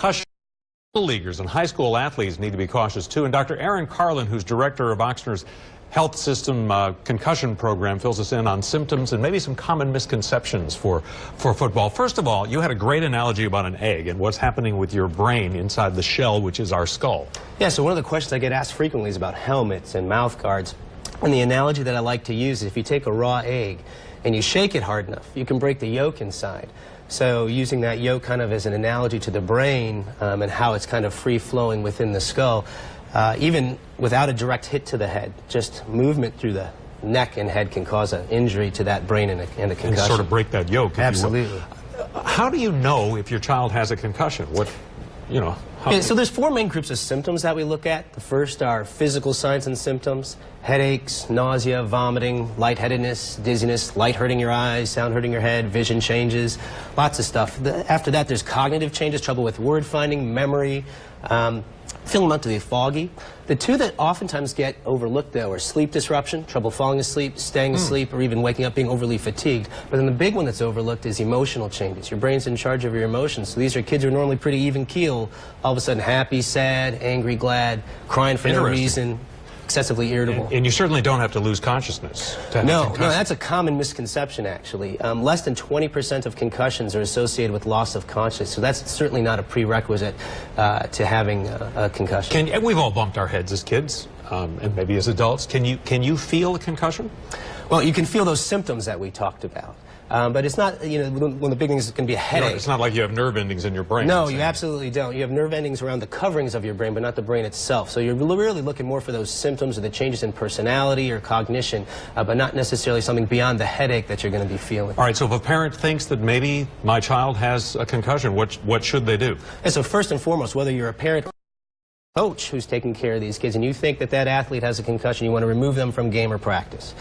concussion. Leaguers and high school athletes need to be cautious too. And Dr. Aaron Carlin, who's director of Oxnard's Health System Concussion Program, fills us in on symptoms and maybe some common misconceptions for football. First of all, you had a great analogy about an egg and what's happening with your brain inside the shell, which is our skull. Yeah, so one of the questions I get asked frequently is about helmets and mouth guards. And the analogy that I like to use is if you take a raw egg and you shake it hard enough, you can break the yolk inside. So using that yolk kind of as an analogy to the brain and how it's kind of free-flowing within the skull, even without a direct hit to the head, just movement through the neck and head can cause an injury to that brain and a concussion. And sort of break that yolk. Absolutely. How do you know if your child has a concussion? So there's four main groups of symptoms that we look at. The first are physical signs and symptoms: headaches, nausea, vomiting, lightheadedness, dizziness, light hurting your eyes, sound hurting your head, vision changes, lots of stuff. After that, there's cognitive changes, trouble with word finding, memory, feeling mentally foggy. The two that oftentimes get overlooked, though, are sleep disruption, trouble falling asleep, staying asleep, or even waking up being overly fatigued. But then the big one that's overlooked is emotional changes. Your brain's in charge of your emotions. So these are kids who are normally pretty even keel, all of a sudden happy, sad, angry, glad, crying for no reason, excessively irritable. And you certainly don't have to lose consciousness to have a concussion. No, that's a common misconception, actually. Less than 20% of concussions are associated with loss of consciousness, so that's certainly not a prerequisite to having a concussion. We've all bumped our heads as kids, and maybe as adults. Can you feel a concussion? Well, you can feel those symptoms that we talked about. But it's not, one of the big things is going to be a headache. No, it's not like you have nerve endings in your brain. No, you absolutely don't. You have nerve endings around the coverings of your brain, but not the brain itself. So you're really looking more for those symptoms or the changes in personality or cognition, but not necessarily something beyond the headache that you're going to be feeling. All right, so if a parent thinks that maybe my child has a concussion, what should they do? And so first and foremost, whether you're a parent or coach who's taking care of these kids and you think that that athlete has a concussion, you want to remove them from game or practice.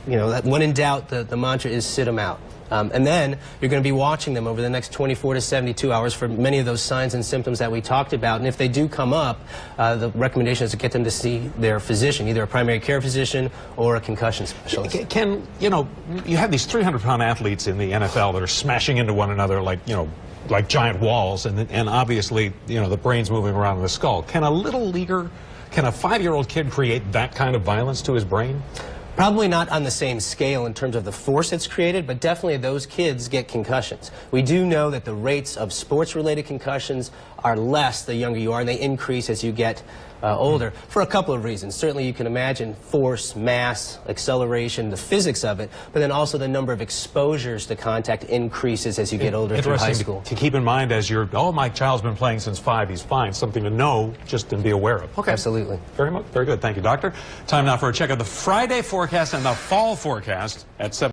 When in doubt, the mantra is sit them out. And then you're going to be watching them over the next 24 to 72 hours for many of those signs and symptoms that we talked about. And if they do come up, the recommendation is to get them to see their physician, either a primary care physician or a concussion specialist. You have these 300-pound athletes in the NFL that are smashing into one another like giant walls, and obviously, the brain's moving around in the skull. Can a little leaguer, can a 5-year-old kid create that kind of violence to his brain? Probably not on the same scale in terms of the force it's created, but definitely those kids get concussions. We do know that the rates of sports-related concussions are less the younger you are, and they increase as you get older for a couple of reasons. Certainly you can imagine force, mass, acceleration, the physics of it, but then also the number of exposures to contact increases as you get older through high school. To keep in mind as you're, my child's been playing since 5, he's fine, something to know just and be aware of. Okay. Absolutely. Very good. Thank you, Doctor. Time now for a check of the Friday forecast and the fall forecast at 7.